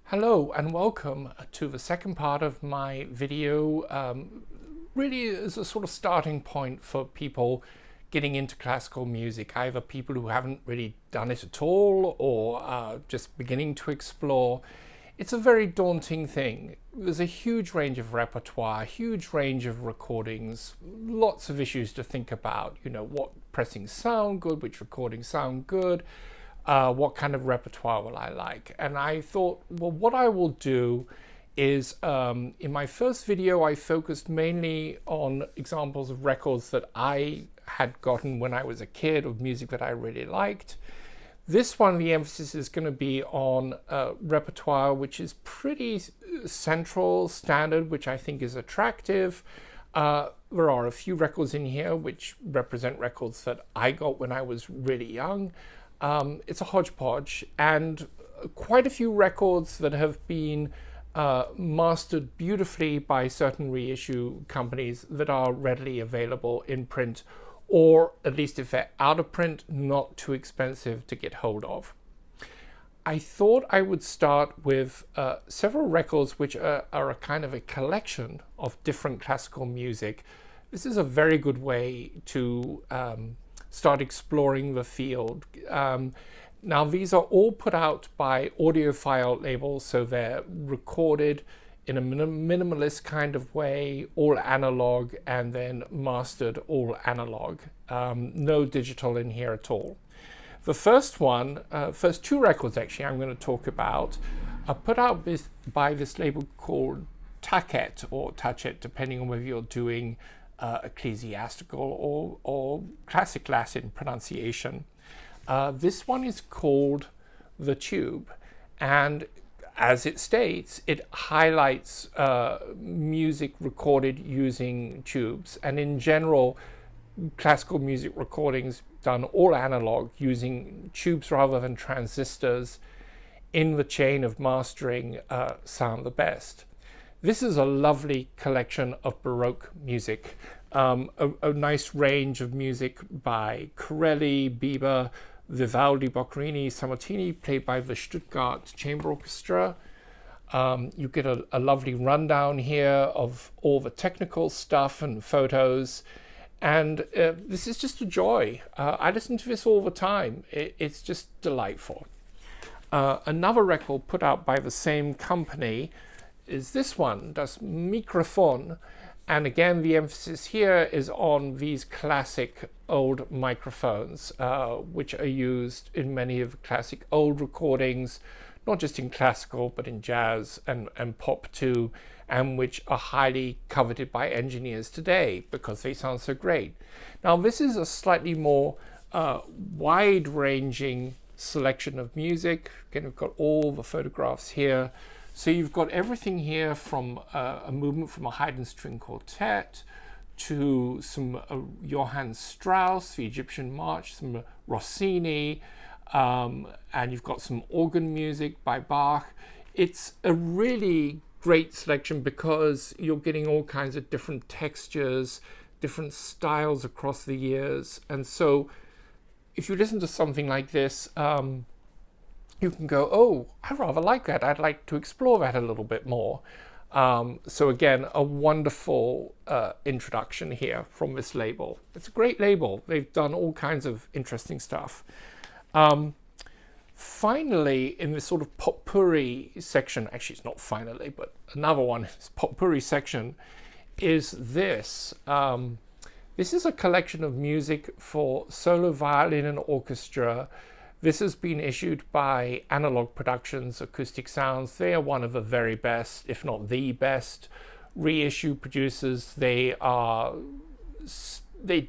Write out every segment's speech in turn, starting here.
Hello and welcome to the second part of my video. Really is a sort of starting point for people getting into classical music, either people who haven't really done it at all or are just beginning to explore. It's a very daunting thing. There's a huge range of repertoire, huge range of recordings, lots of issues to think about. You know, what pressings sound good, which recordings sound good, what kind of repertoire will I like? And I thought, well, what I will do is, in my first video, I focused mainly on examples of records that I had gotten when I was a kid, of music that I really liked. This one, the emphasis is going to be on repertoire, which is pretty central, standard, which I think is attractive. There are a few records in here which represent records that I got when I was really young. It's a hodgepodge, and quite a few records that have been mastered beautifully by certain reissue companies that are readily available in print, or at least if they're out of print, not too expensive to get hold of. I thought I would start with several records which are a kind of a collection of different classical music. This is a very good way to start exploring the field. Now these are all put out by audiophile labels, so they're recorded in a minimalist kind of way, all analog, and then mastered all analog. No digital in here at all. The first two records actually I'm going to talk about are put out by this label called Tachet or Tachet, depending on whether you're doing ecclesiastical or classic Latin pronunciation. This one is called The Tube, and as it states, it highlights music recorded using tubes, and in general, classical music recordings done all analog using tubes rather than transistors in the chain of mastering sound the best. This is a lovely collection of Baroque music, a nice range of music by Corelli, Bieber, Vivaldi, Boccherini, Sammartini, played by the Stuttgart Chamber Orchestra. You get a lovely rundown here of all the technical stuff and photos, and this is just a joy. I listen to this all the time. It's just delightful. Another record put out by the same company is this one, Das Mikrofon, and again the emphasis here is on these classic old microphones, which are used in many of the classic old recordings, not just in classical but in jazz and pop too, and which are highly coveted by engineers today because they sound so great. Now this is a slightly more wide-ranging selection of music. Again, we've got all the photographs here. So you've got everything here from a movement from a Haydn string quartet to some Johann Strauss, the Egyptian March, some Rossini, and you've got some organ music by Bach. It's a really great selection because you're getting all kinds of different textures, different styles across the years. And so if you listen to something like this, you can go, oh, I rather like that. I'd like to explore that a little bit more. So again, a wonderful introduction here from this label. It's a great label. They've done all kinds of interesting stuff. Finally, in this sort of potpourri section, actually it's not finally, but another one, this potpourri section, is this. This is a collection of music for solo violin and orchestra. This has been issued by Analog Productions, Acoustic Sounds. They are one of the very best, if not the best, reissue producers. They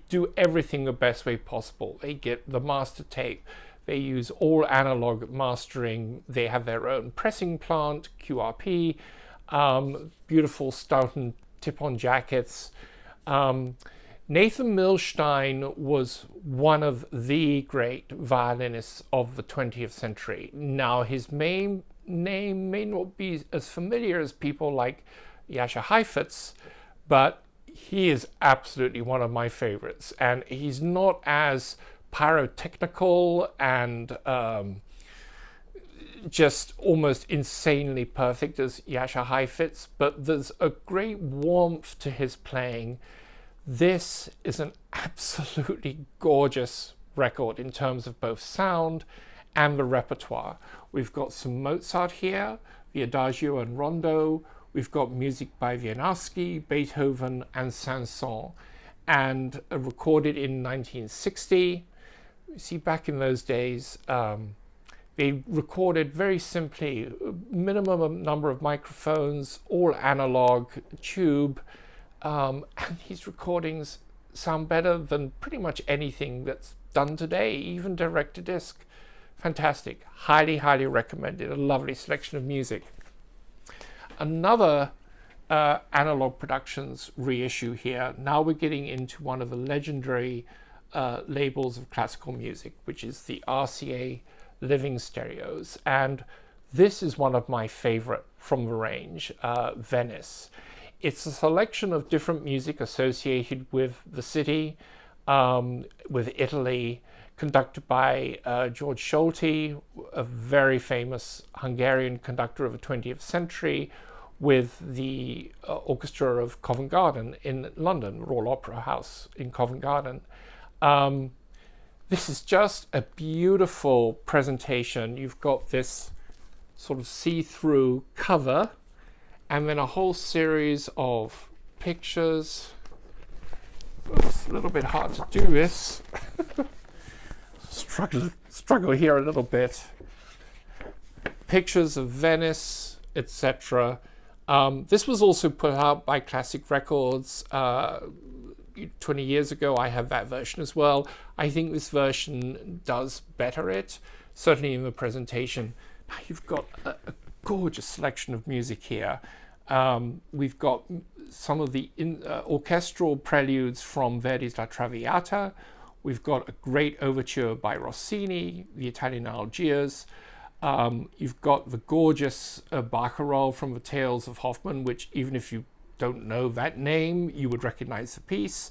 do everything the best way possible. They get the master tape. They use all analog mastering. They have their own pressing plant, QRP, beautiful Stoughton tip-on jackets. Nathan Milstein was one of the great violinists of the 20th century. Now, his main name may not be as familiar as people like Jascha Heifetz, but he is absolutely one of my favorites. And he's not as pyrotechnical and just almost insanely perfect as Jascha Heifetz, but there's a great warmth to his playing. This is an absolutely gorgeous record in terms of both sound and the repertoire. We've got some Mozart here, the Adagio and Rondo. We've got music by Wieniawski, Beethoven, and Saint-Saëns, and recorded in 1960. You see, back in those days, they recorded very simply, minimum number of microphones, all analog, tube, and these recordings sound better than pretty much anything that's done today, even direct to disc. Fantastic. Highly, highly recommended. A lovely selection of music. Another analog productions reissue here. Now we're getting into one of the legendary labels of classical music, which is the RCA Living Stereos. And this is one of my favorite from the range, Venice. It's a selection of different music associated with the city, with Italy, conducted by George Solti, a very famous Hungarian conductor of the 20th century, with the Orchestra of Covent Garden in London, Royal Opera House in Covent Garden. This is just a beautiful presentation. You've got this sort of see-through cover, and then a whole series of pictures. It's a little bit hard to do this. Struggle here a little bit. Pictures of Venice, etc. This was also put out by Classic Records 20 years ago. I have that version as well. I think this version does better it, certainly in the presentation. Now you've got a gorgeous selection of music here. We've got some of the orchestral preludes from Verdi's La Traviata. We've got a great overture by Rossini, the Italian Algiers. You've got the gorgeous Barcarolle from the Tales of Hoffmann, which even if you don't know that name, you would recognize the piece.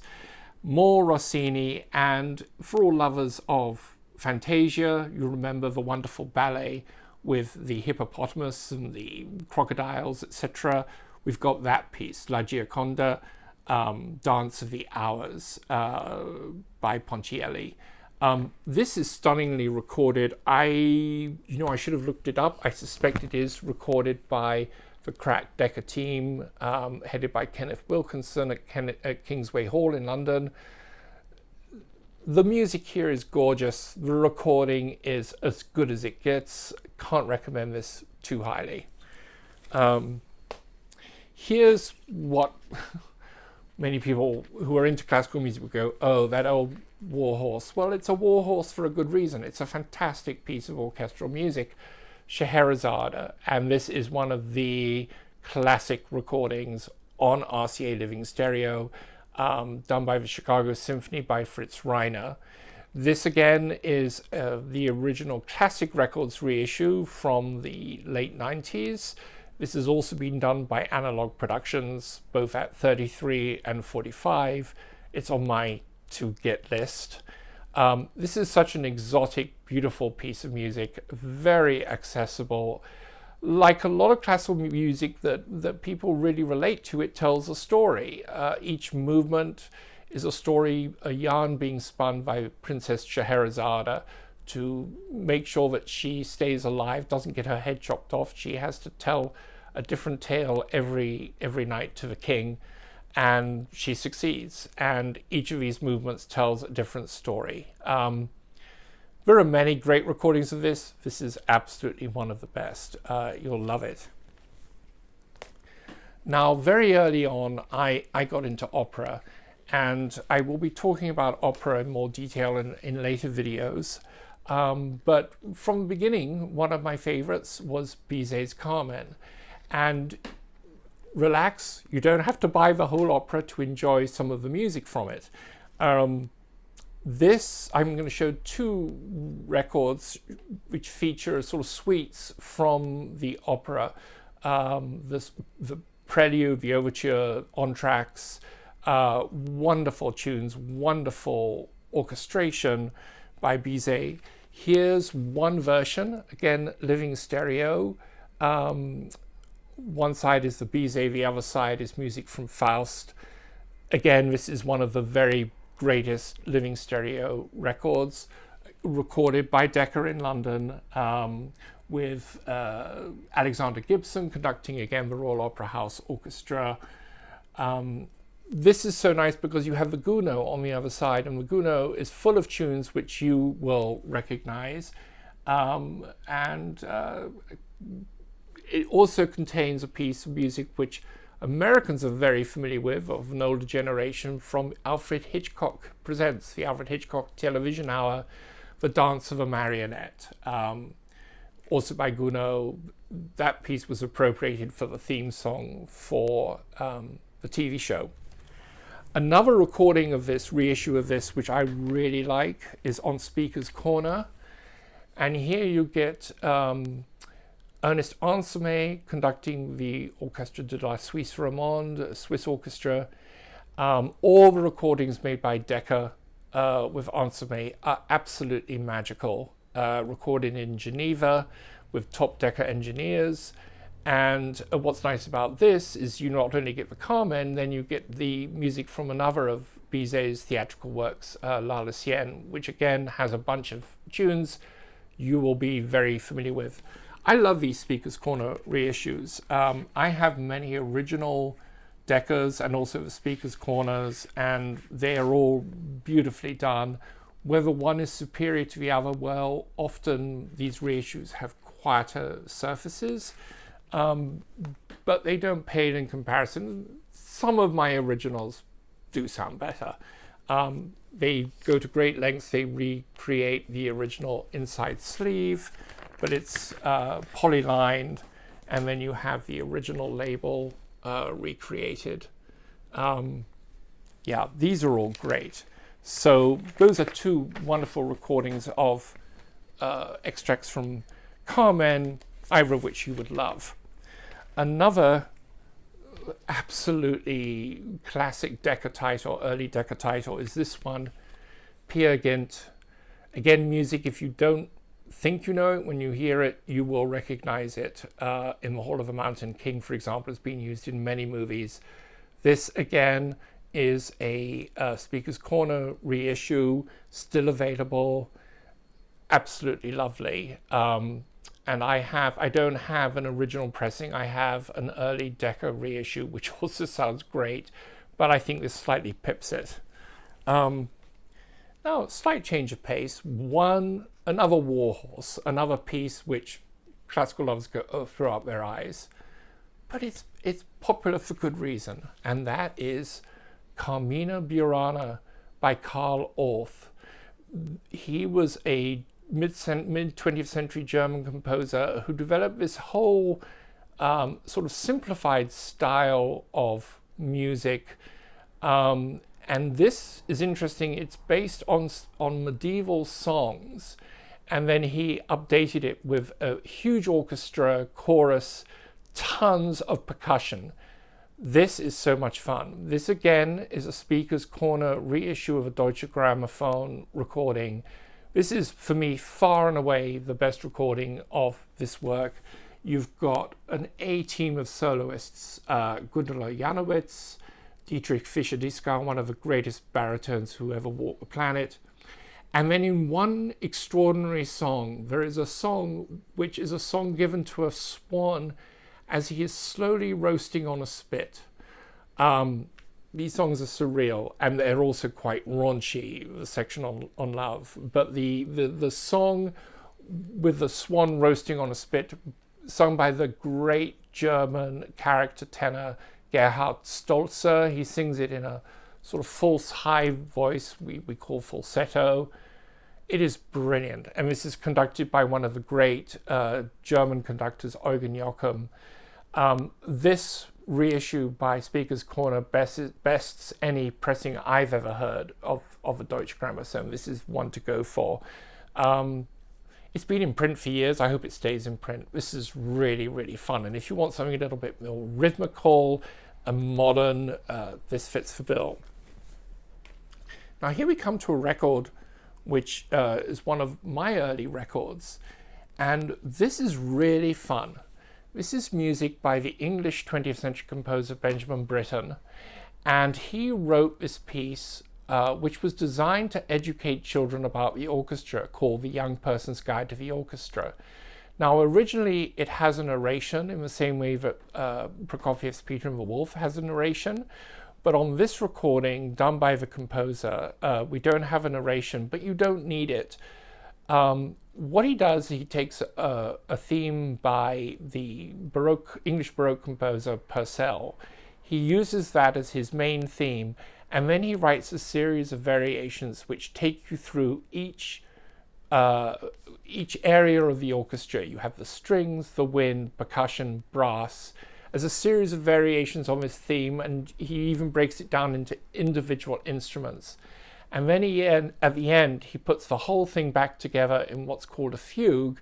More Rossini, and for all lovers of Fantasia, you remember the wonderful ballet with the hippopotamus and the crocodiles, etc. We've got that piece, La Gioconda, Dance of the Hours by Ponchielli. This is stunningly recorded. I should have looked it up. I suspect it is recorded by the crack Decca team, headed by Kenneth Wilkinson at Kingsway Hall in London. The music here is gorgeous. The recording is as good as it gets. Can't recommend this too highly. Here's what many people who are into classical music would go, oh, that old warhorse. Well, it's a warhorse for a good reason. It's a fantastic piece of orchestral music, Scheherazade, and this is one of the classic recordings on RCA Living Stereo, done by the Chicago Symphony by Fritz Reiner. This again is the original Classic Records reissue from the late 90s. This has also been done by Analog Productions, both at 33 and 45. It's on my to-get list. This is such an exotic, beautiful piece of music, very accessible. Like a lot of classical music that people really relate to, it tells a story. Each movement is a story, a yarn being spun by Princess Scheherazade to make sure that she stays alive, doesn't get her head chopped off. She has to tell a different tale every night to the king, and she succeeds. And each of these movements tells a different story. There are many great recordings of this. This is absolutely one of the best. You'll love it. Now, very early on, I got into opera, and I will be talking about opera in more detail in later videos. But from the beginning, one of my favorites was Bizet's Carmen. And relax, you don't have to buy the whole opera to enjoy some of the music from it. I'm going to show two records which feature sort of suites from the opera. The prelude, the overture, entr'actes, wonderful tunes, wonderful orchestration by Bizet. Here's one version, again, Living Stereo. One side is the Bizet, the other side is music from Faust. Again, this is one of the very greatest Living Stereo records, recorded by Decca in London, with Alexander Gibson conducting, again, the Royal Opera House Orchestra. This is so nice because you have the Gounod on the other side, and the Gounod is full of tunes which you will recognize. It also contains a piece of music which Americans are very familiar with, of an older generation, from Alfred Hitchcock Presents, the Alfred Hitchcock television hour, The Dance of a Marionette. Also by Gounod. That piece was appropriated for the theme song for the TV show. Another recording of this, reissue of this, which I really like, is on Speaker's Corner. And here you get Ernest Ansermet conducting the Orchestre de la Suisse Romande, a Swiss orchestra. All the recordings made by Decca with Ansermet are absolutely magical. Recorded in Geneva with top Decca engineers. And what's nice about this is you not only get the Carmen, then you get the music from another of Bizet's theatrical works, La Lucienne, which again has a bunch of tunes you will be very familiar with. I love these Speaker's Corner reissues. I have many original Deccas and also the Speaker's Corners, and they are all beautifully done. Whether one is superior to the other, well, often these reissues have quieter surfaces. But they don't pale in comparison. Some of my originals do sound better. They go to great lengths. They recreate the original inside sleeve, but it's polylined, and then you have the original label recreated. Yeah, these are all great. So those are two wonderful recordings of extracts from Carmen, either of which you would love. Another absolutely classic Decca title, early Decca title, is this one, Peer Gynt. Again, music, if you don't think you know it, when you hear it, you will recognize it. In the Hall of the Mountain King, for example, has been used in many movies. This, again, is a Speaker's Corner reissue, still available, absolutely lovely. And I don't have an original pressing. I have an early Decca reissue, which also sounds great, but I think this slightly pips it. Now, slight change of pace. Another Warhorse, another piece which classical lovers throw up their eyes, but it's popular for good reason, and that is Carmina Burana by Karl Orff. He was a mid-20th century German composer who developed this whole sort of simplified style of music. And this is interesting. It's based on medieval songs, and then he updated it with a huge orchestra, chorus, tons of percussion. This is so much fun. This again is a Speaker's Corner reissue of a Deutsche Grammophon recording. This is, for me, far and away the best recording of this work. You've got an A-team of soloists, Gundula Janowitz, Dietrich Fischer-Dieskau, one of the greatest baritones who ever walked the planet. And then in one extraordinary song, there is a song which is a song given to a swan as he is slowly roasting on a spit. These songs are surreal, and they're also quite raunchy, the section on love. But the song with the swan roasting on a spit, sung by the great German character tenor Gerhard Stolzer. He sings it in a sort of false high voice we call falsetto. It is brilliant, and this is conducted by one of the great German conductors, Eugen Joachim. This reissue by Speaker's Corner bests any pressing I've ever heard of a Deutsche Grammophon. This is one to go for. It's been in print for years. I hope it stays in print. This is really, really fun. And if you want something a little bit more rhythmical and modern, this fits the bill. Now here we come to a record which is one of my early records. And this is really fun. This is music by the English 20th century composer Benjamin Britten. And he wrote this piece which was designed to educate children about the orchestra, called The Young Person's Guide to the Orchestra. Now, originally it has a narration in the same way that Prokofiev's Peter and the Wolf has a narration. But on this recording done by the composer, we don't have a narration, but you don't need it. What he does, he takes a theme by the English Baroque composer Purcell. He uses that as his main theme, and then he writes a series of variations which take you through each area of the orchestra. You have the strings, the wind, percussion, brass, as a series of variations on this theme, and he even breaks it down into individual instruments. And then at the end, he puts the whole thing back together in what's called a fugue.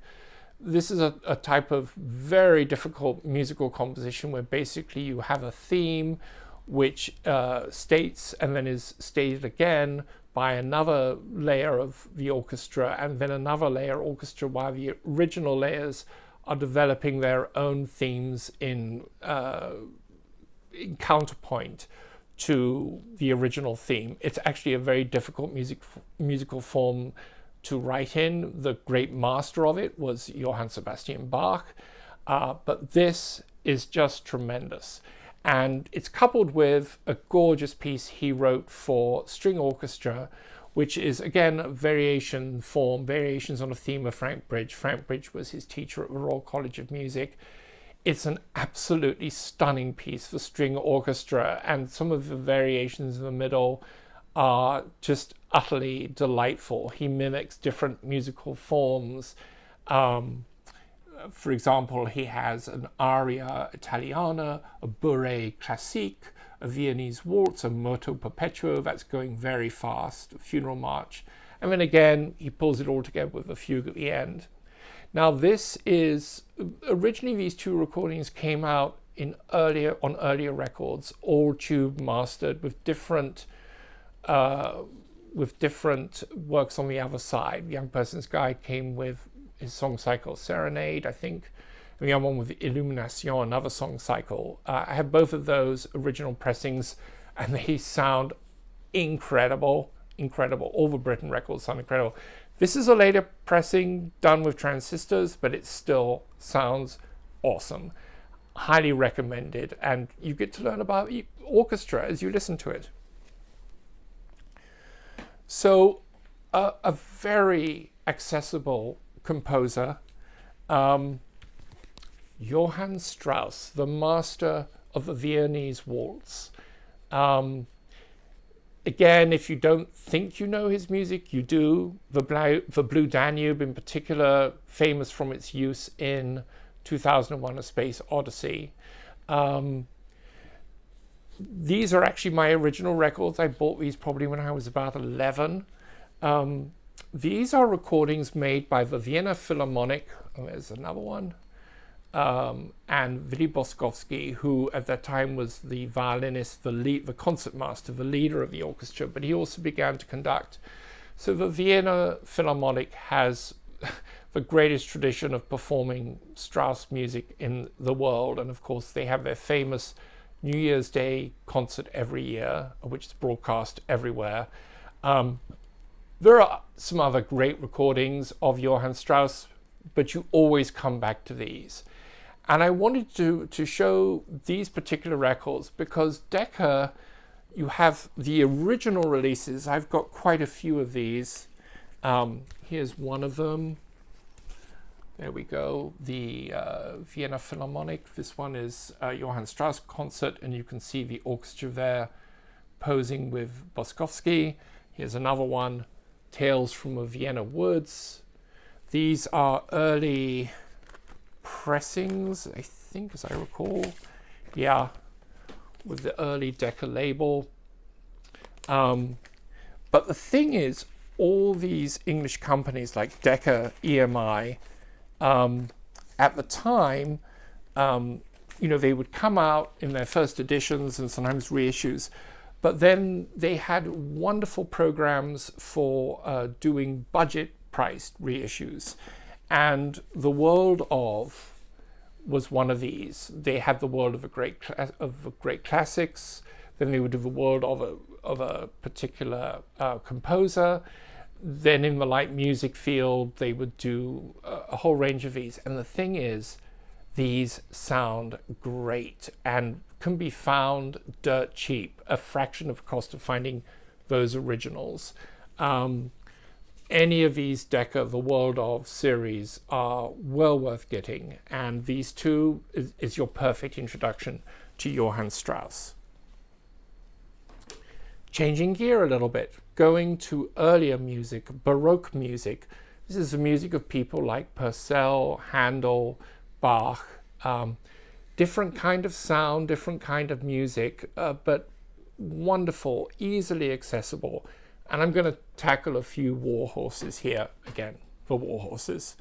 This is a type of very difficult musical composition where basically you have a theme which states and then is stated again by another layer of the orchestra, and then another layer orchestra, while the original layers are developing their own themes in counterpoint to the original theme. It's actually a very difficult musical form to write in. The great master of it was Johann Sebastian Bach, but this is just tremendous. And it's coupled with a gorgeous piece he wrote for string orchestra, which is again a variations on a theme of Frank Bridge. Frank Bridge was his teacher at the Royal College of Music. It's an absolutely stunning piece for string orchestra, and some of the variations in the middle are just utterly delightful. He mimics different musical forms. For example, he has an aria italiana, a bourrée classique, a Viennese waltz, a moto perpetuo that's going very fast, a funeral march, and then again he pulls it all together with a fugue at the end. Now, this is originally, these two recordings came out on earlier records, all tube mastered with different works on the other side. The Young Person's Guide came with his song cycle Serenade, I think, and the other one with Illumination, another song cycle. I have both of those original pressings, and they sound incredible. All the Britten records sound incredible. This is a later pressing done with transistors, but it still sounds awesome. Highly recommended, and you get to learn about the orchestra as you listen to it. So, a very accessible composer, Johann Strauss, the master of the Viennese waltz. Again, if you don't think you know his music, you do. The Blue Danube in particular, famous from its use in 2001: A Space Odyssey. These are actually my original records. I bought these probably when I was about 11. These are recordings made by the Vienna Philharmonic, there's another one, and Willy Boskowski, who at that time was the violinist, the concertmaster, the leader of the orchestra, but he also began to conduct. So the Vienna Philharmonic has the greatest tradition of performing Strauss music in the world, and of course they have their famous New Year's Day concert every year, which is broadcast everywhere. There are some other great recordings of Johann Strauss, but you always come back to these. And I wanted to show these particular records because Decca, you have the original releases. I've got quite a few of these. Here's one of them. There we go. The Vienna Philharmonic. This one is Johann Strauss concert, and you can see the orchestra there posing with Boskowski. Here's another one, Tales from a Vienna Woods. These are early pressings, I think, as I recall. Yeah, with the early Decca label. But the thing is, all these English companies like Decca, EMI, at the time, they would come out in their first editions and sometimes reissues. But then they had wonderful programs for doing budget-priced reissues. And The World Of was one of these. They had The World of Great Classics. Then they would do The World of a particular composer. Then in the light music field, they would do a whole range of these. And the thing is, these sound great and can be found dirt cheap, a fraction of the cost of finding those originals. Any of these Decca, The World Of series are well worth getting, and these two is your perfect introduction to Johann Strauss. Changing gear a little bit, going to earlier music, Baroque music. This is the music of people like Purcell, Handel, Bach. Different kind of sound, different kind of music, but wonderful, easily accessible. And I'm going to tackle a few war horses here, again, for war horses.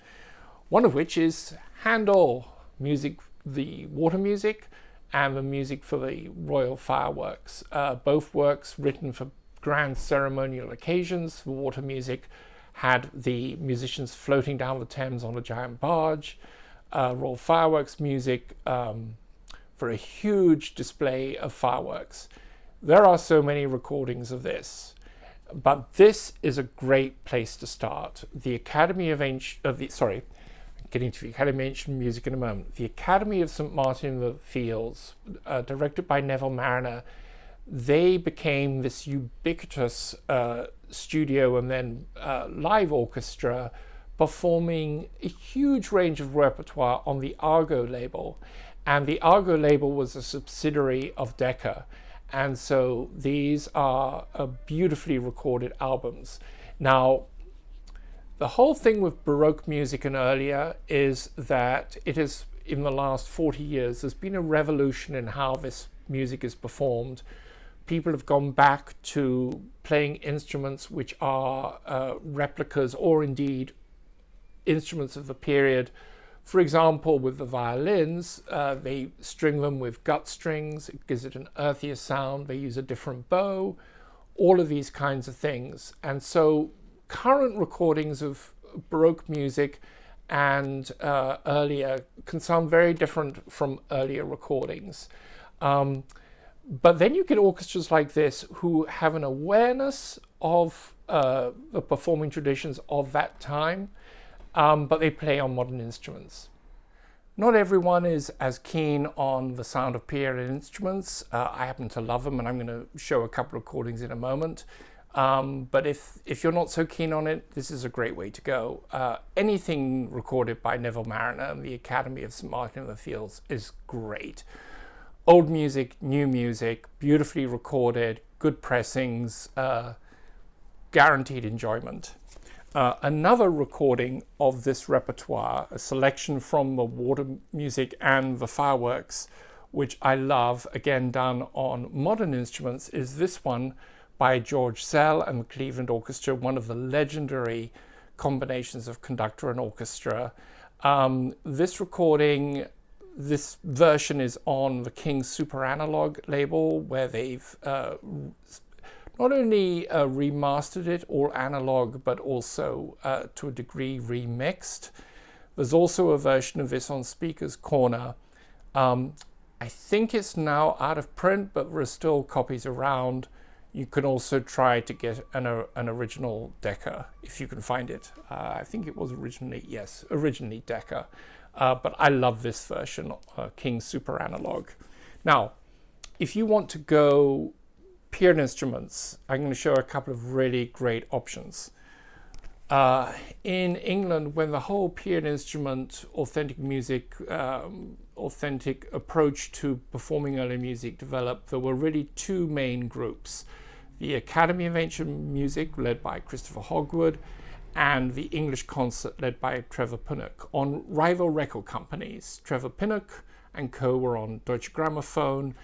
One of which is Handel, music, the water music, and the music for the royal fireworks. Both works written for grand ceremonial occasions. The water music had the musicians floating down the Thames on a giant barge. Royal fireworks music for a huge display of fireworks. There are so many recordings of this, but this is a great place to start. The Academy of getting to the Academy of Ancient Music in a moment. The Academy of St. Martin in the Fields, directed by Neville Marriner, they became this ubiquitous studio and then live orchestra, performing a huge range of repertoire on the Argo label. And the Argo label was a subsidiary of Decca. And so these are beautifully recorded albums. Now, the whole thing with Baroque music and earlier is that it is, in the last 40 years, there's been a revolution in how this music is performed. People have gone back to playing instruments which are replicas or indeed instruments of the period. For example, with the violins, they string them with gut strings. It gives it an earthier sound. They use a different bow, all of these kinds of things. And so current recordings of Baroque music and earlier can sound very different from earlier recordings. But then you get orchestras like this who have an awareness of the performing traditions of that time, but they play on modern instruments. Not everyone is as keen on the sound of period instruments. I happen to love them, and I'm going to show a couple of recordings in a moment. But if you're not so keen on it, this is a great way to go. Anything recorded by Neville Marriner and the Academy of St. Martin in the Fields is great. Old music, new music, beautifully recorded, good pressings, guaranteed enjoyment. Another recording of this repertoire, a selection from the water music and the fireworks, which I love, again done on modern instruments, is this one by George Szell and the Cleveland Orchestra, one of the legendary combinations of conductor and orchestra. This recording, this version is on the King's Super Analog label, where they've not only remastered it all analog, but also to a degree remixed. There's also a version of this on Speaker's Corner. I think it's now out of print, but there are still copies around. You can also try to get an original Decca if you can find it. I think it was originally Decca. But I love this version, King Super Analog. Now, if you want to go period instruments, I'm going to show a couple of really great options. In England, when the whole period instrument, authentic music, authentic approach to performing early music developed, there were really two main groups. The Academy of Ancient Music, led by Christopher Hogwood, and the English Concert, led by Trevor Pinnock, on rival record companies. Trevor Pinnock and co. were on Deutsche Grammophon.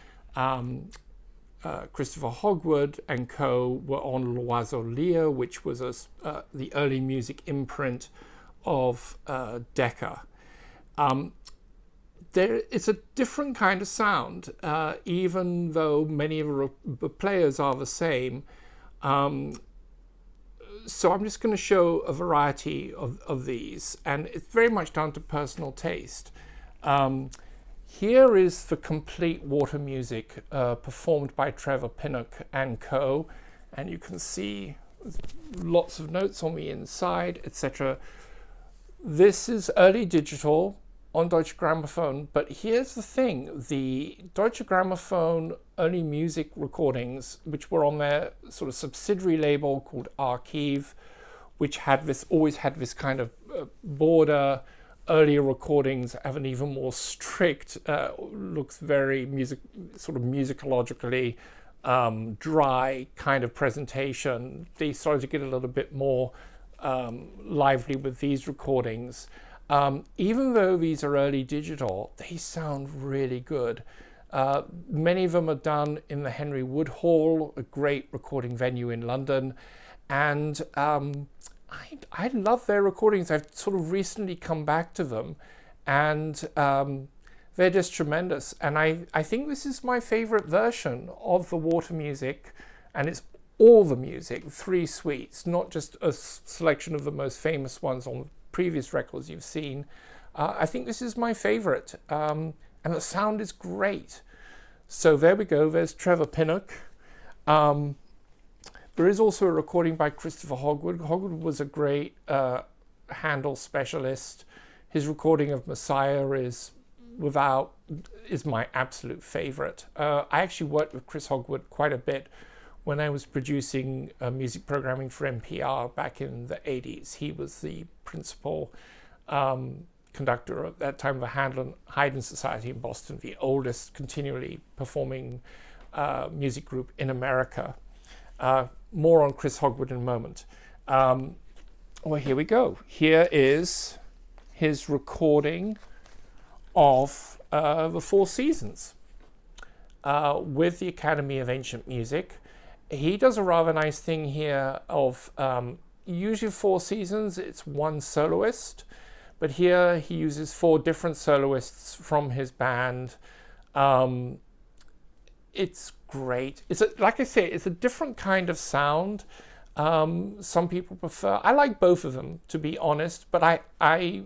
Christopher Hogwood and co. were on L'Oiseau Lyre, which was the early music imprint of Decca. it's a different kind of sound, even though many of the players are the same. So I'm just going to show a variety of these, and it's very much down to personal taste. Here is the complete water music performed by Trevor Pinnock and co. And you can see lots of notes on the inside, etc. This is early digital on Deutsche Grammophon, but here's the thing. The Deutsche Grammophon early music recordings, which were on their sort of subsidiary label called Archive, which always had this kind of border. Earlier recordings have an even more strict, looks very musicologically dry kind of presentation. They started to get a little bit more lively with these recordings. Even though these are early digital, they sound really good. Many of them are done in the Henry Wood Hall, a great recording venue in London. And I love their recordings. I've sort of recently come back to them, and they're just tremendous. And I think this is my favorite version of the water music, and it's all the music, 3 suites, not just a selection of the most famous ones on previous records you've seen. I think this is my favorite, and the sound is great. So there we go, there's Trevor Pinnock. There is also a recording by Christopher Hogwood. Hogwood was a great Handel specialist. His recording of Messiah is my absolute favorite. I actually worked with Chris Hogwood quite a bit when I was producing music programming for NPR back in the 80s. He was the principal conductor at that time of the Handel and Haydn Society in Boston, the oldest continually performing music group in America. More on Chris Hogwood in a moment. Well, here we go. Here is his recording of the Four Seasons with the Academy of Ancient Music. He does a rather nice thing here of usually Four Seasons, it's one soloist, but here he uses 4 different soloists from his band. It's great. Like I say, it's a different kind of sound. Some people prefer. I like both of them, to be honest. But I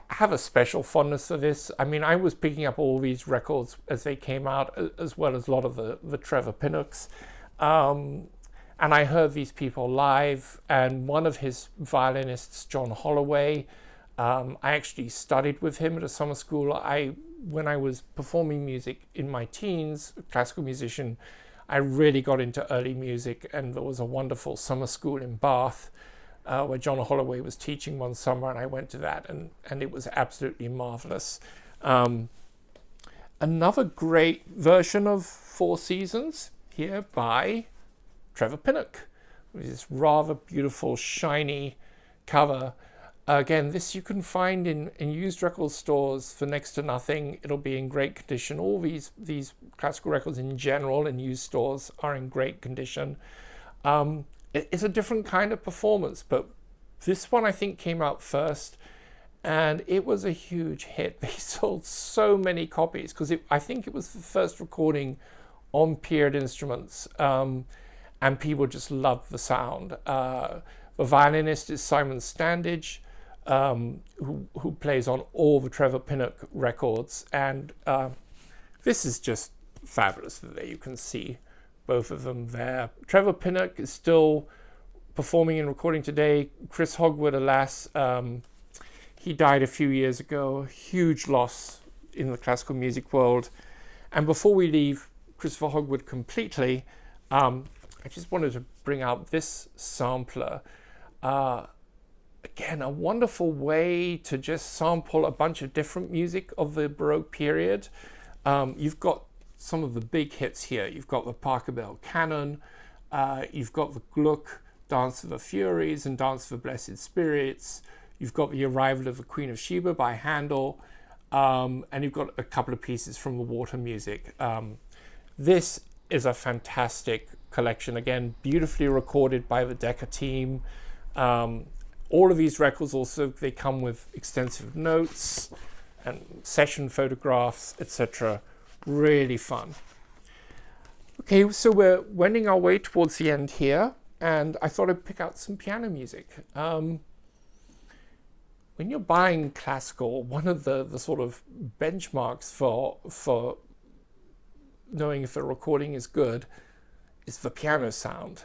have a special fondness for this. I mean, I was picking up all these records as they came out, as well as a lot of the Trevor Pinnocks. And I heard these people live. And one of his violinists, John Holloway, I actually studied with him at a summer school. When I was performing music in my teens, a classical musician, I really got into early music, and there was a wonderful summer school in Bath where John Holloway was teaching one summer, and I went to that, and it was absolutely marvelous. Another great version of Four Seasons here by Trevor Pinnock, with this rather beautiful, shiny cover. Again, this you can find in used record stores for next to nothing. It'll be in great condition. All these classical records in general in used stores are in great condition. It's a different kind of performance, but this one I think came out first, and it was a huge hit. They sold so many copies because I think it was the first recording on Peered instruments, and people just loved the sound. The violinist is Simon Standage, who plays on all the Trevor Pinnock records, and this is just fabulous. There you can see both of them there. Trevor Pinnock is still performing and recording today. Chris Hogwood, alas, he died a few years ago. Huge loss in the classical music world. And before we leave Christopher Hogwood completely, I just wanted to bring out this sampler. Again, a wonderful way to just sample a bunch of different music of the Baroque period. You've got some of the big hits here. You've got the Parker Bell Canon, you've got the Gluck, Dance of the Furies and Dance of the Blessed Spirits. You've got the Arrival of the Queen of Sheba by Handel, and you've got a couple of pieces from the water music. This is a fantastic collection. Again, beautifully recorded by the Decca team. All of these records also, they come with extensive notes. and session photographs, etc. Really fun. Okay, so we're wending our way towards the end here, and I thought I'd pick out some piano music. When you're buying classical, one of the sort of benchmarks for knowing if a recording is good is the piano sound.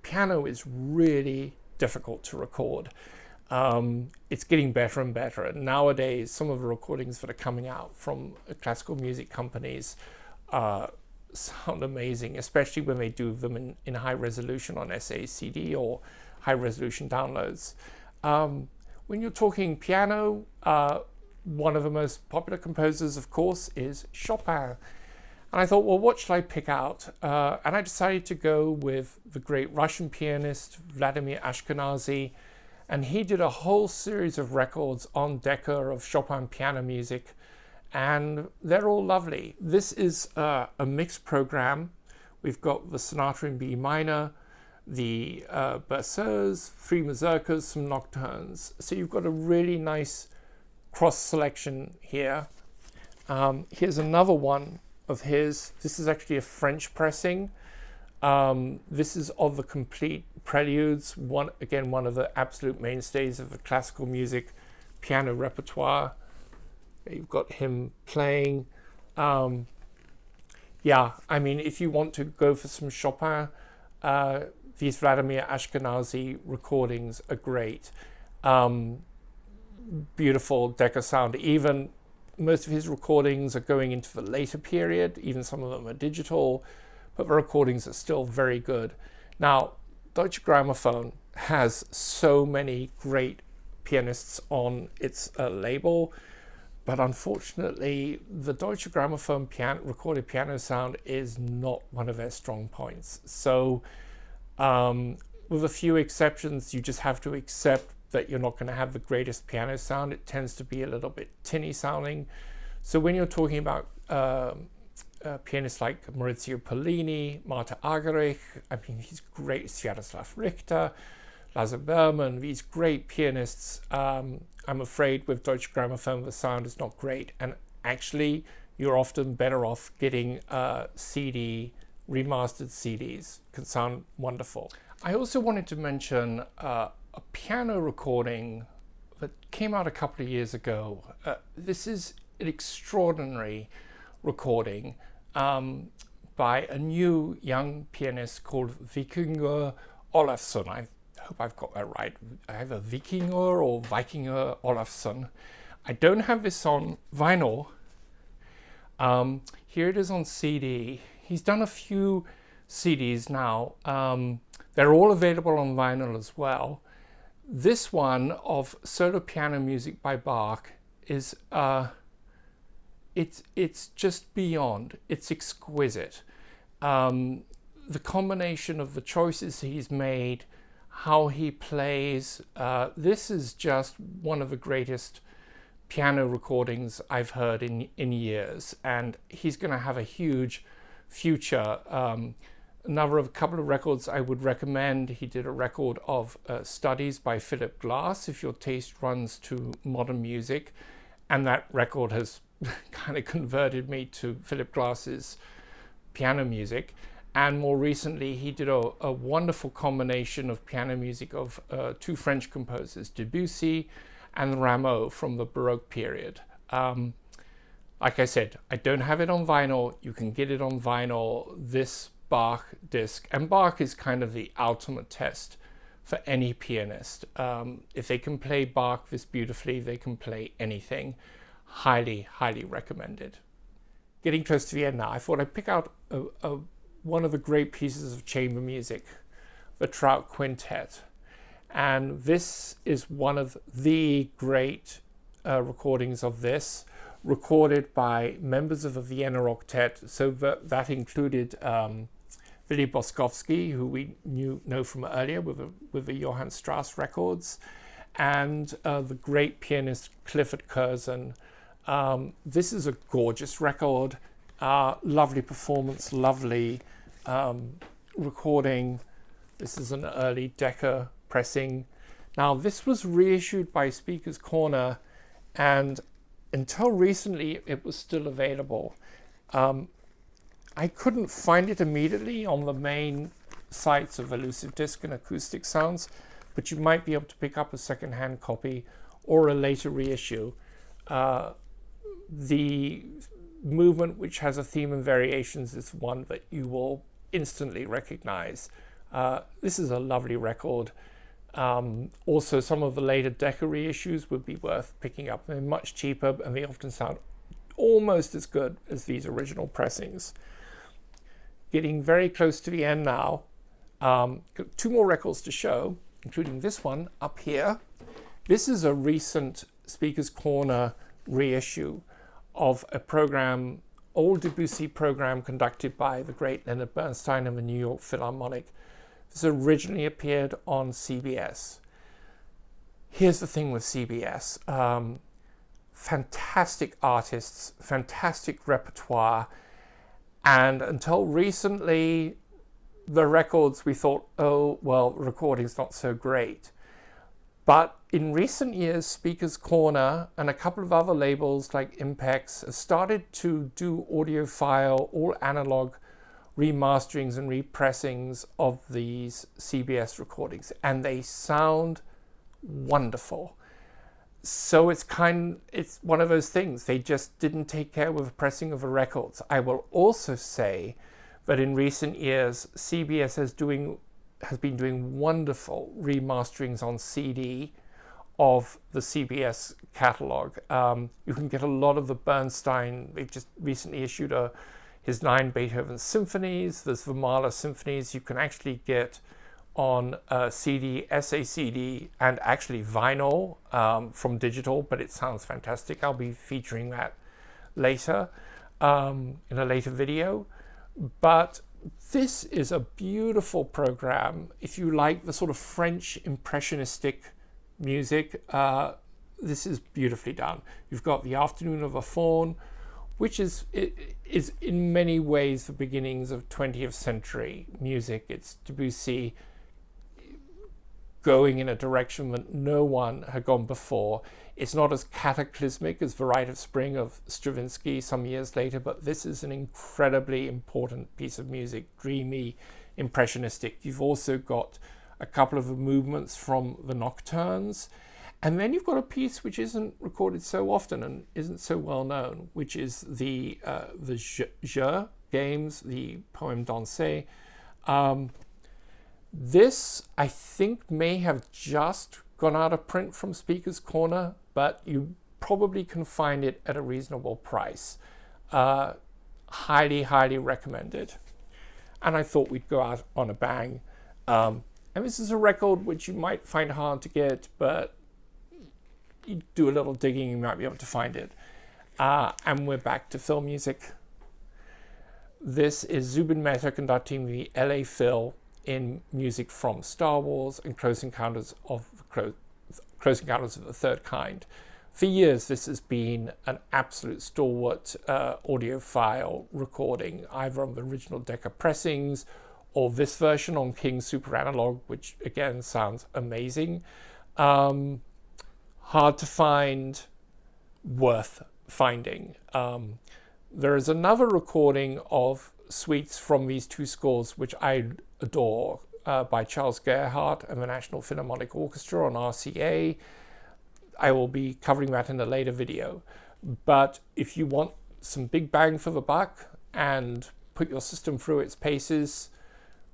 Piano is really difficult to record. It's getting better and better. And nowadays, some of the recordings that are coming out from classical music companies sound amazing, especially when they do them in high resolution on SACD or high resolution downloads. When you're talking piano, one of the most popular composers, of course, is Chopin. And I thought, well, what should I pick out? And I decided to go with the great Russian pianist, Vladimir Ashkenazy. And he did a whole series of records on Decca of Chopin piano music. And they're all lovely. This is a mixed program. We've got the sonata in B minor, the berceuse, 3 mazurkas, some nocturnes. So you've got a really nice cross selection here. Here's another one of his. This is actually a French pressing. This is of the complete preludes, one of the absolute mainstays of the classical music piano repertoire. You've got him playing. Yeah, I mean, if you want to go for some Chopin, these Vladimir Ashkenazy recordings are great. Beautiful Decca sound. Even most of his recordings are going into the later period. Even some of them are digital, but the recordings are still very good. Now, Deutsche Grammophon has so many great pianists on its label, but unfortunately, the Deutsche Grammophon recorded piano sound is not one of their strong points. So, with a few exceptions, you just have to accept that you're not going to have the greatest piano sound. It tends to be a little bit tinny sounding. So when you're talking about pianists like Maurizio Pollini, Marta Argerich, I mean, he's great, Sviatoslav Richter, Lasse Berman, these great pianists. I'm afraid with Deutsche Grammophon, the sound is not great. And actually, you're often better off getting CD, remastered CDs, can sound wonderful. I also wanted to mention a piano recording that came out a couple of years ago. This is an extraordinary recording by a new young pianist called Vikingur Olafsson. I hope I've got that right. Either Vikingur or Vikingur Olafsson. I don't have this on vinyl. Here it is on CD. He's done a few CDs now. They're all available on vinyl as well. This one of solo piano music by Bach is it's just beyond. It's exquisite. The combination of the choices he's made, how he plays, this is just one of the greatest piano recordings I've heard in years, and he's going to have a huge future. A couple of records I would recommend. He did a record of studies by Philip Glass, if your taste runs to modern music, and that record has kind of converted me to Philip Glass's piano music. And more recently, he did a wonderful combination of piano music of 2 French composers, Debussy and Rameau from the Baroque period. Like I said, I don't have it on vinyl. You can get it on vinyl, this Bach disc. And Bach is kind of the ultimate test for any pianist. If they can play Bach this beautifully, they can play anything. Highly, highly recommended. Getting close to the end now, I thought I'd pick out one of the great pieces of chamber music, the Trout Quintet. And this is one of the great recordings of this, recorded by members of the Vienna Octet. So that included Willy Boskowski, who we know from earlier with the Johann Strauss records, and the great pianist Clifford Curzon. This is a gorgeous record, lovely performance, lovely recording. This is an early Decca pressing. Now, this was reissued by Speaker's Corner, and until recently, it was still available. I couldn't find it immediately on the main sites of Elusive Disc and Acoustic Sounds, but you might be able to pick up a second-hand copy or a later reissue. The movement, which has a theme and variations, is one that you will instantly recognize. This is a lovely record. Also, some of the later Decca reissues would be worth picking up. They're much cheaper and they often sound almost as good as these original pressings. Getting very close to the end now. Got 2 more records to show, including this one up here. This is a recent Speaker's Corner reissue of a program, old Debussy program conducted by the great Leonard Bernstein and the New York Philharmonic. This originally appeared on CBS. Here's the thing with CBS. Fantastic artists, fantastic repertoire, and until recently, the records we thought, oh, well, recording's not so great. But in recent years, Speaker's Corner and a couple of other labels like Impex have started to do audiophile, all analog remasterings and repressings of these CBS recordings, and they sound wonderful. So it's one of those things. They just didn't take care with the pressing of the records. I will also say that in recent years, CBS has been doing wonderful remasterings on CD of the CBS catalog. You can get a lot of the Bernstein. They've just recently issued his 9 Beethoven symphonies. There's the Mahler symphonies. You can actually get on CD, SACD, and actually vinyl from digital, but it sounds fantastic. I'll be featuring that later in a later video. But this is a beautiful program. If you like the sort of French impressionistic music, this is beautifully done. You've got The Afternoon of a Faun, which is in many ways the beginnings of 20th century music. It's Debussy going in a direction that no one had gone before. It's not as cataclysmic as The Rite of Spring of Stravinsky some years later, but this is an incredibly important piece of music, dreamy, impressionistic. You've also got a couple of movements from the Nocturnes, and then you've got a piece which isn't recorded so often and isn't so well known, which is the Jeu, games, the poem Dansé. This, I think, may have just gone out of print from Speaker's Corner, but you probably can find it at a reasonable price. Highly, highly recommended. And I thought we'd go out on a bang. And this is a record which you might find hard to get, but you do a little digging, you might be able to find it. And we're back to film music. This is Zubin Mehta conducting the LA Phil in music from Star Wars and Close Encounters of the Third Kind. For years, this has been an absolute stalwart audiophile recording, either on the original Decca pressings or this version on King's Super Analog, which again sounds amazing. Hard to find, worth finding. There is another recording of suites from these 2 scores, which I adore, by Charles Gerhardt and the National Philharmonic Orchestra on RCA. I will be covering that in a later video. But if you want some big bang for the buck and put your system through its paces,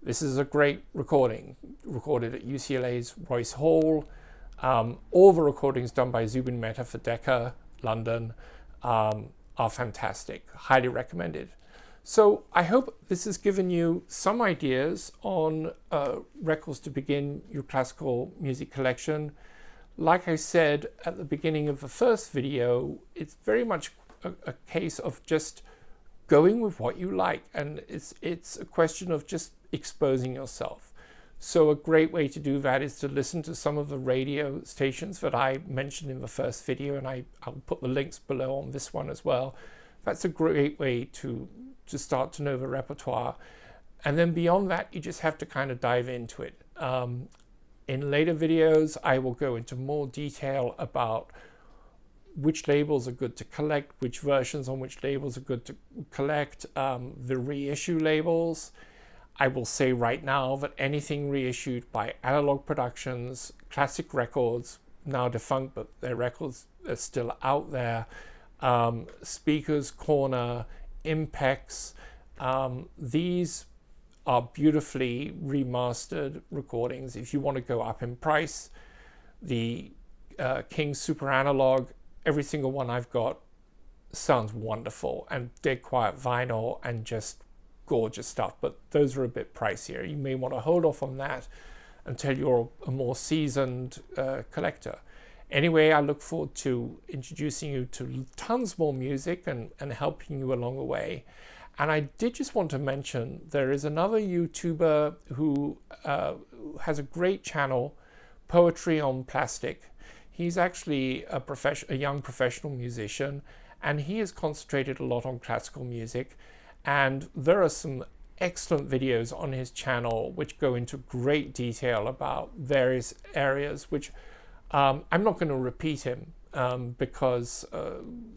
this is a great recording, recorded at UCLA's Royce Hall. All the recordings done by Zubin Mehta for Decca, London, are fantastic, highly recommended. So I hope this has given you some ideas on records to begin your classical music collection. Like I said at the beginning of the first video, it's very much a case of just going with what you like, and it's a question of just exposing yourself. So a great way to do that is to listen to some of the radio stations that I mentioned in the first video, and I'll put the links below on this one as well. That's a great way to start to know the repertoire. And then beyond that, you just have to kind of dive into it. In later videos, I will go into more detail about which labels are good to collect, which versions on which labels are good to collect, the reissue labels. I will say right now that anything reissued by Analog Productions, Classic Records, now defunct, but their records are still out there, Speakers Corner, Impex, these are beautifully remastered recordings. If you want to go up in price, the King Super Analog, every single one I've got sounds wonderful, and Dead Quiet vinyl, and just gorgeous stuff, but those are a bit pricier. You may want to hold off on that until you're a more seasoned collector. Anyway, I look forward to introducing you to tons more music and helping you along the way. And I did just want to mention there is another YouTuber who has a great channel, Poetry on Plastic. He's actually a young professional musician, and he has concentrated a lot on classical music. And there are some excellent videos on his channel which go into great detail about various areas, which I'm not going to repeat him because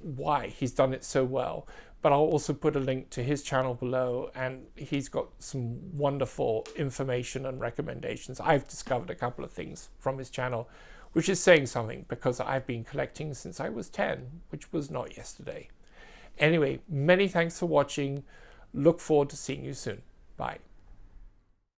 why? He's done it so well. But I'll also put a link to his channel below, and he's got some wonderful information and recommendations. I've discovered a couple of things from his channel, which is saying something, because I've been collecting since I was 10, which was not yesterday. Anyway, many thanks for watching. Look forward to seeing you soon. Bye.